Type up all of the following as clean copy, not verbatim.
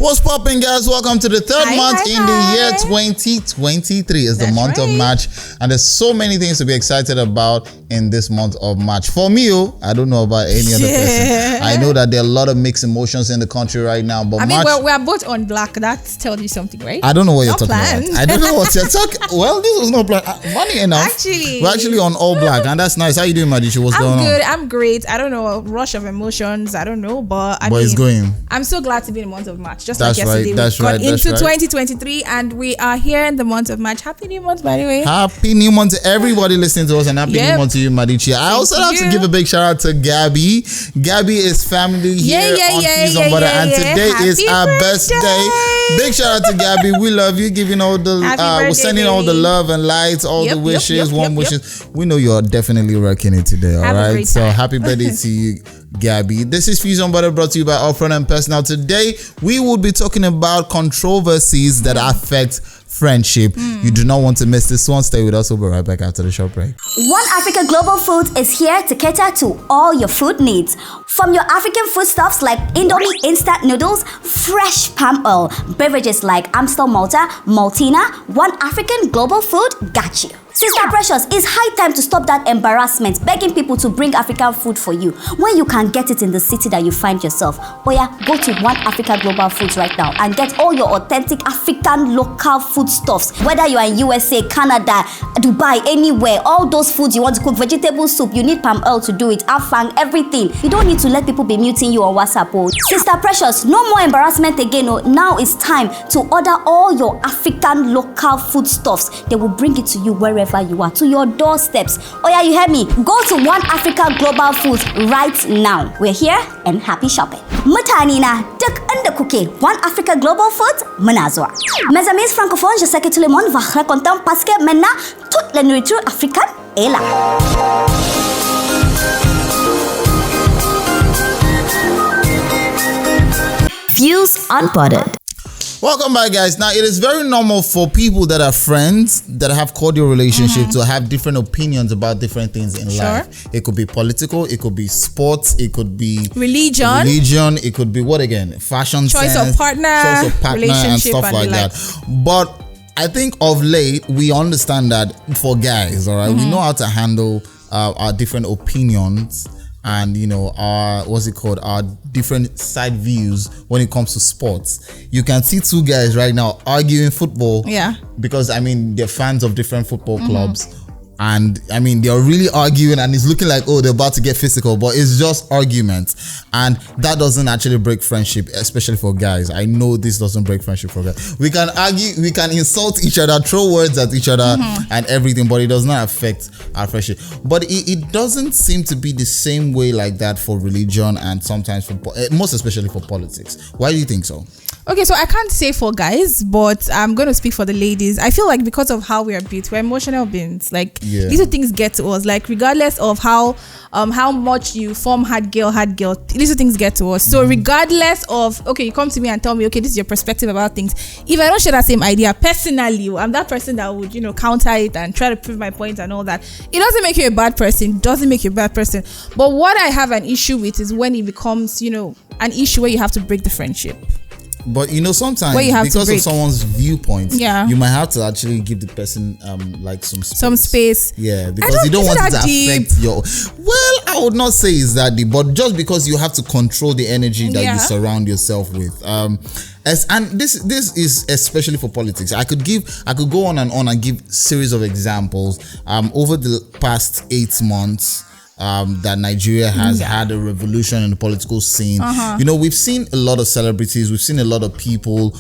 What's popping, guys? Welcome to the third month in the year 2023. It's the month of March, and there's so many things to be excited about in this month of March. For me, I don't know about any other person. I know that there are a lot of mixed emotions in the country right now, but we are both on black. That tells you something, right? I don't know what you're talking about. I don't know what you're talking. Well, this was not planned. Funny enough, we're actually on all black, and that's nice. How you doing, Madichi? What's going on? I'm good. I'm great. I don't know, a rush of emotions. I don't know, but it's going. I'm so glad to be in the month of March. Just that's like yesterday, that's right. Into 2023, and we are here in the month of March. Happy New Month, by the way. Happy New Month to everybody listening to us, and happy New Month to you, Madichi. I also have to give a big shout out to Gabby. Gabby is family here on Peas on Butter, and today is our best day. Big shout out to Gabby. We love you. Giving all the we're sending all the love and lights, all the wishes, warm wishes. We know you're definitely rocking it today. All right. So happy birthday to you, Gabby. This is Peas on Butter, brought to you by Upfront and Personal. Today we will be talking about controversies that affect friendship. You do not want to miss this one. Stay with us. We'll be right back after the short break. One Africa Global Foods is here to cater to all your food needs. From your African foodstuffs like Indomie instant noodles, fresh palm oil, beverages like Amstel Malta, Maltina, One African Global Food got you. Sister Precious, it's high time to stop that embarrassment begging people to bring African food for you when you can get it in the city that you find yourself. Oh yeah, go to One Africa Global Foods right now and get all your authentic African local foodstuffs. Whether you are in USA, Canada, Dubai, anywhere, all those foods you want to cook, vegetable soup, you need palm oil to do it, afang, everything. You don't need to let people be muting you on WhatsApp. Oh. Sister Precious, no more embarrassment again. Oh. Now it's time to order all your African local foodstuffs. They will bring it to you wherever you are, to your doorsteps. Oh yeah, you heard me. Go to One Africa Global Foods right now. We're here and happy shopping. Mutane na duk inda kuke, One Africa Global Foods muna zuwa. Mes amis francophones, je sais que tout le monde va être content parce que maintenant toute la nourriture africaine est là. Views Unbothered. Welcome back, guys. Now, it is very normal for people that are friends, that have cordial relationships, to have different opinions about different things in life. It could be political, it could be sports, it could be religion, it could be what again? Fashion choice sense, of partner, and stuff like that. But I think of late, we understand that for guys, all right, we know how to handle our different opinions and our our different side views when it comes to sports. You can see two guys right now arguing football, because they're fans of different football clubs, and they're really arguing, and it's looking like they're about to get physical, but it's just arguments, and that doesn't actually break friendship, especially for guys. I know this doesn't break friendship for guys. We can argue, we can insult each other, throw words at each other and everything, but it does not affect our friendship. But it doesn't seem to be the same way like that for religion, and sometimes for most especially for politics. Why do you think so? Okay, so I can't say for guys, but I'm going to speak for the ladies. I feel like because of how we are built, we're emotional beings. Like these are things get to us. Like regardless of how much you form hard girl, these are things get to us. So regardless of, you come to me and tell me, this is your perspective about things. If I don't share that same idea, personally, I'm that person that would, counter it and try to prove my point and all that. It doesn't make you a bad person. Doesn't make you a bad person. But what I have an issue with is when it becomes, an issue where you have to break the friendship. But sometimes because of someone's viewpoint, you might have to actually give the person like some space. Yeah, because you don't want it to affect your. Well, I would not say it's that deep, but just because you have to control the energy that you surround yourself with. And this is especially for politics. I could go on and give series of examples. Over the past 8 months, that Nigeria has had a revolution in the political scene. We've seen a lot of celebrities, we've seen a lot of people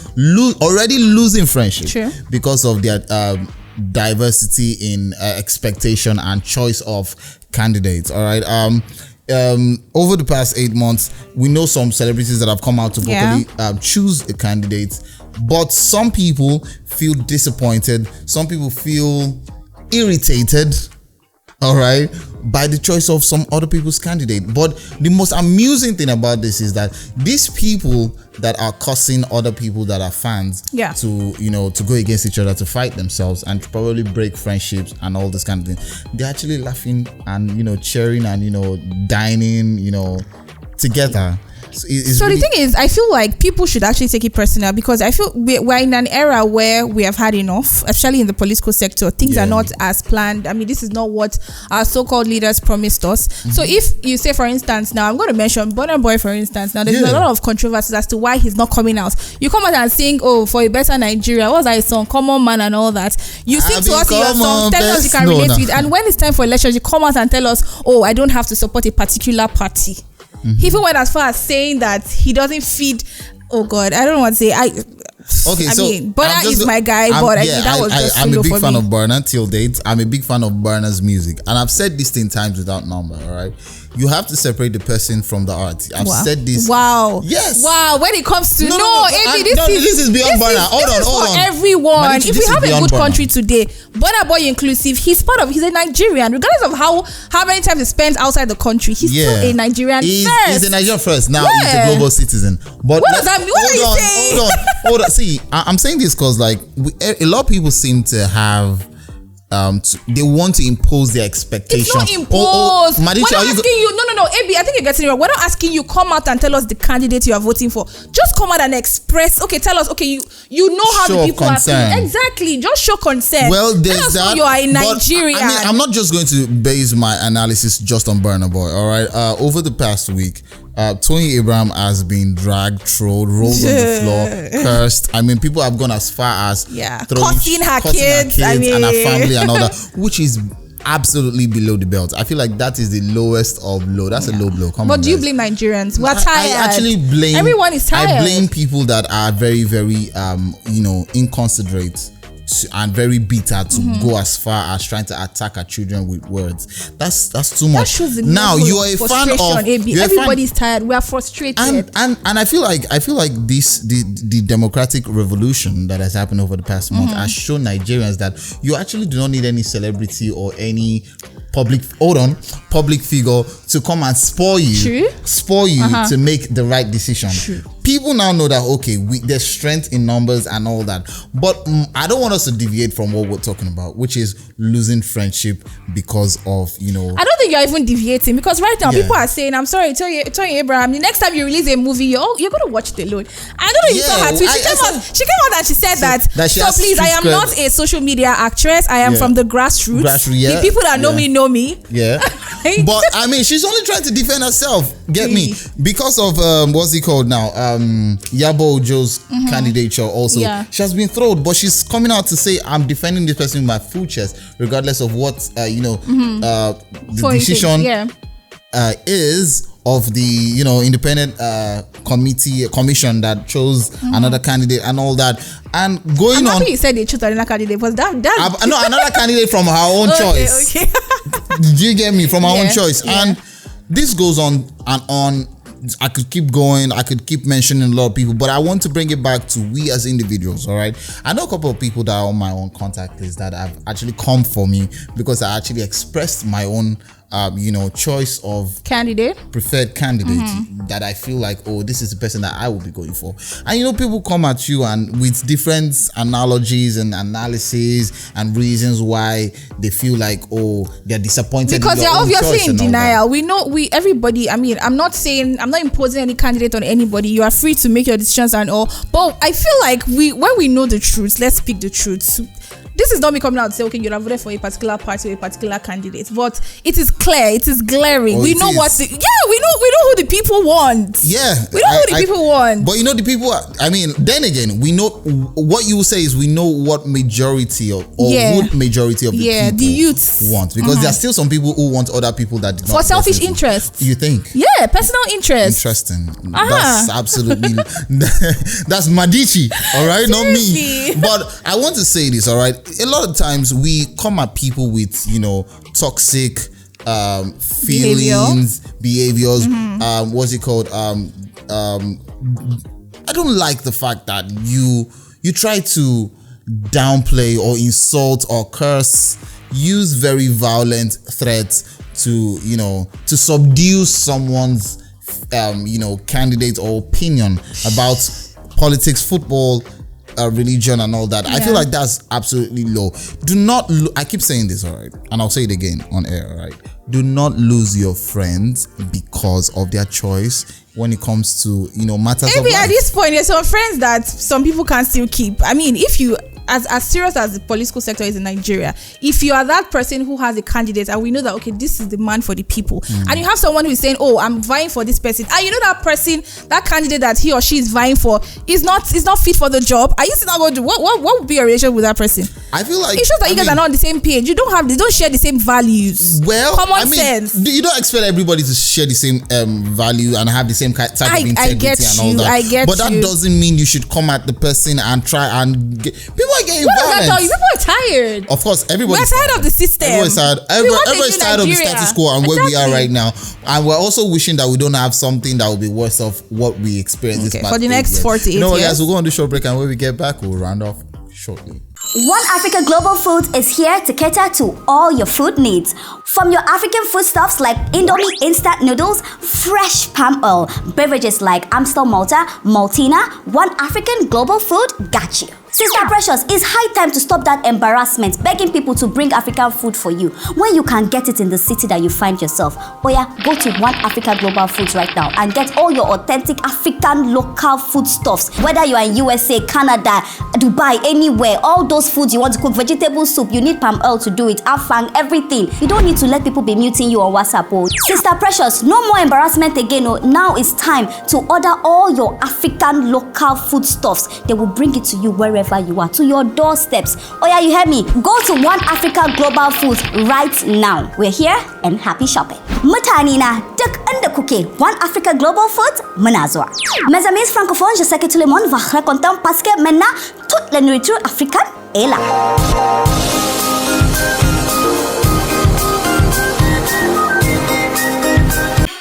already losing friendship because of their diversity in expectation and choice of candidates. All right. Over the past 8 months, we know some celebrities that have come out to vocally choose a candidate, but some people feel disappointed, some people feel irritated, all right, by the choice of some other people's candidate. But the most amusing thing about this is that these people that are causing other people that are fans to go against each other, to fight themselves and to probably break friendships and all this kind of thing, they're actually laughing and cheering and dining together. So really, the thing is, I feel like people should actually take it personal, because I feel we're in an era where we have had enough, especially in the political sector. Things are not as planned. I mean, this is not what our so-called leaders promised us. So if you say, for instance, now I'm going to mention Burna Boy, for instance. Now there's a lot of controversies as to why he's not coming out. You come out and sing, "Oh, for a better Nigeria," what's that song, "Common Man" and all that. You sing to us in your song, tell us you can relate to it, and when it's time for elections, you come out and tell us, "Oh, I don't have to support a particular party." He even went as far as saying that he doesn't feed. Oh God, I don't know what to say. I mean, Burna is my guy, but that was just I'm a big fan me. of Burna till date. I'm a big fan of Burna's music, and I've said this 10 times without number. All right, you have to separate the person from the art. I've said this. Wow. Yes. Wow. When it comes to this is beyond Burna. Hold on. Everyone. Manichi, if we have a good country today, Burna Boy inclusive, he's a Nigerian, regardless of how many times he spends outside the country. He's still a Nigerian first. He's a Nigerian first. Now he's a global citizen. But what does that mean? What are you saying? Hold on. See, I'm saying this because a lot of people seem to have. They want to impose their expectations. It's not imposed. We're not asking you. No, AB, I think you're getting it wrong. We're not asking you come out and tell us the candidate you are voting for. Just come out and express. Okay, tell us. Okay, you know how the people are feeling. Exactly. Just show concern. Well, there's tell us that. You are a Nigerian. I mean, I'm not just going to base my analysis just on Burna Boy. All right. Over the past week, Toyin Abraham has been dragged, trolled, rolled on the floor, cursed. I mean, people have gone as far as cursing her kids and her family and all that, which is absolutely below the belt. I feel like that is the lowest of low. That's a low blow. But do you blame Nigerians? We're tired. I actually blame. Everyone is tired. I blame people that are very, very, inconsiderate and very bitter to go as far as trying to attack our children with words. That's too much. That shows now you are a fan of everybody's tired. We are frustrated. And I feel like the democratic revolution that has happened over the past month has shown Nigerians that you actually do not need any celebrity or any public figure to come and spoil you to make the right decision. True. People now know that there's strength in numbers and all that, but I don't want us to deviate from what we're talking about, which is losing friendship because of I don't think you're even deviating, because right now people are saying, I'm sorry, Toyin Abraham, the next time you release a movie, you're gonna watch it alone. I don't know if you saw her tweet. She came out and she said that so please, I am not a social media actress. I am from the grassroots. The people that know me know me. Yeah. But I mean, she's only trying to defend herself. Get me? Because of what's he called now? Yabo Ojo's candidature also. She has been thrown, but she's coming out to say, I'm defending this person with my full chest, regardless of what the decision is of the independent commission that chose another candidate and all that. And going on, you said they chose another candidate. Was that another candidate from her own choice? Okay. Did you get me? From her own choice. And this goes on and on. I could keep going. I could keep mentioning a lot of people, but I want to bring it back to we as individuals. All right. I know a couple of people that are on my own contact list that have actually come for me because I actually expressed my own choice of preferred candidate that I feel like, this is the person that I will be going for. And people come at you and with different analogies and analysis and reasons why they feel like, they're disappointed because they're obviously in denial. We know everybody. I mean, I'm not imposing any candidate on anybody. You are free to make your decisions and all. But I feel like when we know the truth, let's speak the truth. This is not me coming out to say, okay, you have voted for a particular party or a particular candidate, but it is clear, it is glaring. We know we know who the people want. Yeah, we know who the people want. But the people. Then again, we know what you say is we know what majority of good majority of the people the youths want, because there are still some people who want other people that for selfish interest. You think? Yeah, personal interest. Interesting. That's absolutely that's Medici. All right, seriously. Not me. But I want to say this. All right. A lot of times we come at people with toxic feelings, behaviors. What's it called? I don't like the fact that you try to downplay or insult or curse, use very violent threats to subdue someone's candidate or opinion about politics, football, religion and all that. I feel like that's absolutely low. Do not I keep saying this, all right, and I'll say it again on air, all right? Do not lose your friends because of their choice when it comes to matters of maybe life. At this point, there's some friends that some people can still keep. I mean, if you as serious as the political sector is in Nigeria, if you are that person who has a candidate and we know that, okay, this is the man for the people, and you have someone who is saying, oh, I'm vying for this person, and you know that person, that candidate that he or she is vying for is not fit for the job, are you still not going to what would be your relation with that person? I feel like it shows that you guys are not on the same page. You don't share the same values. Well, common sense. You don't expect everybody to share the same value and have the same type of integrity and all that. I get but that doesn't mean you should come at the person and try and people are getting violent. People are tired. Of course, everybody's tired of the system. Everybody's tired. Everybody's tired of the status quo and where we are right now. And we're also wishing that we don't have something that will be worse of what we experienced this past for the next 48 years. Guys, we'll go on the short break, and when we get back, we'll round off shortly. One Africa Global Food is here to cater to all your food needs. From your African foodstuffs like Indomie instant noodles, fresh palm oil, beverages like Amstel Malta, Maltina, One African Global Food got you. Sister Precious, it's high time to stop that embarrassment begging people to bring African food for you when you can get it in the city that you find yourself. Oh yeah, go to One Africa Global Foods right now and get all your authentic African local foodstuffs. Whether you are in USA, Canada, Dubai, anywhere, all those foods you want to cook, vegetable soup, you need palm oil to do it, afang, everything. You don't need to let people be muting you on WhatsApp. Oh. Sister Precious, no more embarrassment again. Oh. Now it's time to order all your African local foodstuffs. They will bring it to you wherever you are, to your doorsteps. Oh yeah, you heard me. Go to One Africa Global Foods right now. We're here and happy shopping. Mutane na duk inda kuke, One Africa Global Foods muna zuwa. Mes amis francophones, je sais que tout le monde va raconter parce que maintenant toute la nourriture africaine est là.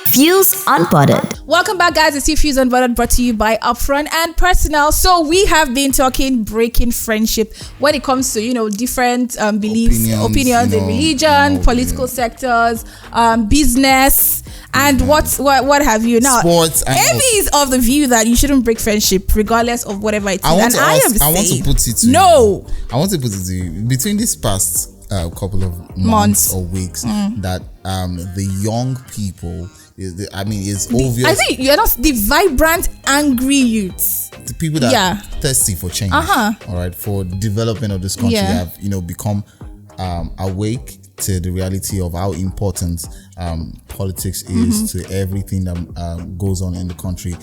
Fuse Unbothered. Welcome back, guys. It's Fuse Unbothered, brought to you by Upfront and Personal. So we have been talking breaking friendship when it comes to different beliefs, opinions in religion, political sectors, business, and what have you. Now, sports. Amy is of the view that you shouldn't break friendship regardless of whatever it is. I want to put it to you. Between this past couple of months or weeks, that the young people. It's obvious. I think you're not the vibrant, angry youths. The people that are thirsty for change, all right, for development of this country have become awake to the reality of how important politics is to everything that goes on in the country.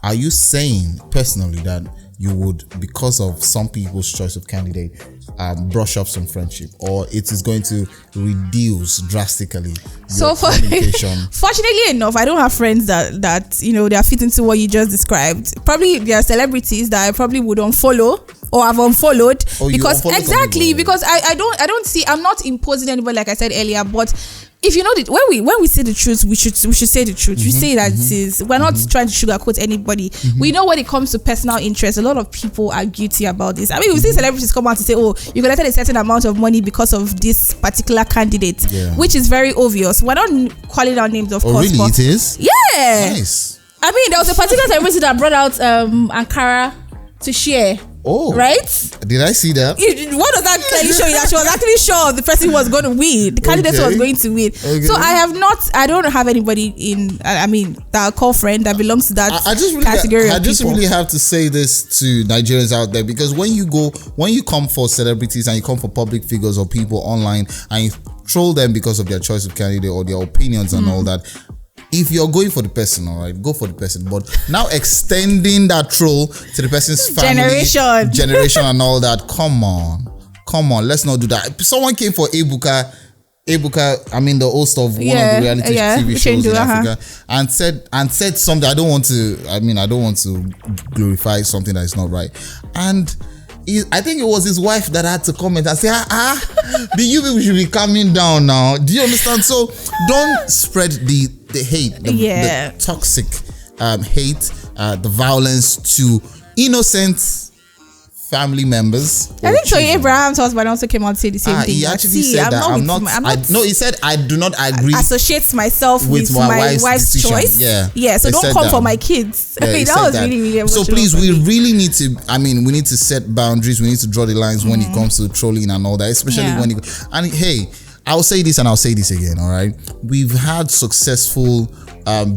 Are you saying personally that you would, because of some people's choice of candidate, brush up some friendship, or it is going to reduce drastically your communication? Fortunately enough, I don't have friends that they are fit into what you just described. Probably there are celebrities that I probably would unfollow or have unfollowed because I don't see. I'm not imposing anybody, like I said earlier, but if you know that when we say the truth, we should say the truth. We say that it is. We're not trying to sugarcoat anybody. We know when it comes to personal interest, a lot of people are guilty about this. I mean, we see celebrities come out and say, "Oh, you collected a certain amount of money because of this particular candidate," which is very obvious. We're not calling out names, of course. Really, but it is. Yeah. Nice. I mean, there was a particular celebrity that brought out Ankara to share. Oh, right? Did I see that? What does that clearly show you? That she was actually sure the person was going to win. The candidate was going to win. Okay. So I don't have anybody that I call friend that belongs to that category. I just really have to say this to Nigerians out there, because when you come for celebrities and you come for public figures or people online and you troll them because of their choice of candidate or their opinions and all that, if you're going for the person, all right, go for the person. But now extending that troll to the person's family, generation and all that, come on, let's not do that. Someone came for Ebuka, the host of one of the reality TV shows in Africa, and said something. I don't want to glorify something that is not right. And I think it was his wife that had to comment and say, the you people should be calming down now. Do you understand? So don't spread the hate, the toxic hate, the violence to innocent family members. I think Toyin Abraham's husband also came out to say the same thing. He actually said that he said, I do not agree. Associate myself with my wife's choice. Yeah. So don't come for my kids. Yeah, that was really so please, we really need to. We need to set boundaries. We need to draw the lines when it comes to trolling and all that, especially when hey, I'll say this and I'll say this again. All right, we've had successful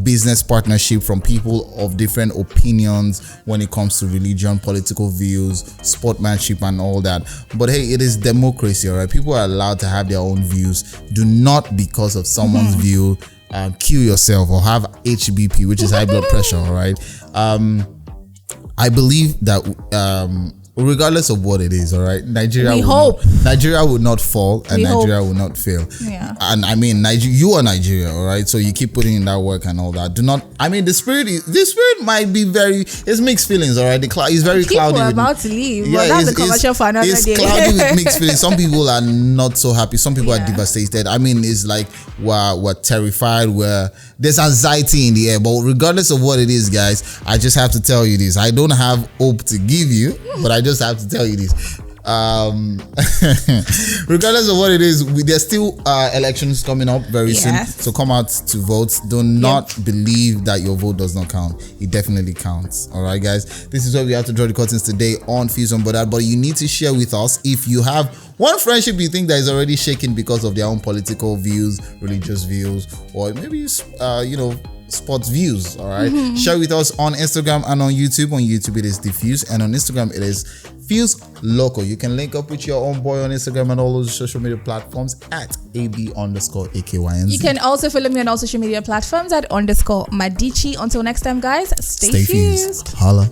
business partnership from people of different opinions when it comes to religion, political views, sportsmanship, and all that. But hey, it is democracy, all right? People are allowed to have their own views. Do not, because of someone's view, kill yourself or have HBP, which is high blood pressure, all right? I believe that regardless of what it is, all right, Nigeria would not fall, and Nigeria will not fail. Yeah. And I mean, you are Nigeria, all right, so you keep putting in that work and all that. Do not, I mean, the spirit might be it's mixed feelings, all right. It's very cloudy. People are about to leave, but that's a commercial for another day. It's cloudy with mixed feelings. Some people are not so happy, some people are devastated. I mean, it's like we're terrified, there's anxiety in the air. But regardless of what it is, guys, I just have to tell you this. I don't have hope to give you, but I just have to tell you this. Regardless of what it is, there's still elections coming up very soon, so come out to vote. Do not believe that your vote does not count. It definitely counts. All right, guys, this is where we have to draw the curtains today on Fuse on Board. But you need to share with us if you have one friendship you think that is already shaken because of their own political views, religious views, or maybe sports views. All right, share with us on Instagram and on YouTube. On YouTube it is Diffuse, and on Instagram it is Fuse Local. You can link up with your own boy on Instagram and all those social media platforms at AB_AKYNZ. You can also follow me on all social media platforms at _Madichi. Until next time, guys, stay fused. Holla.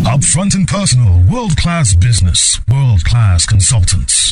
Upfront and personal, world-class business, world-class consultants.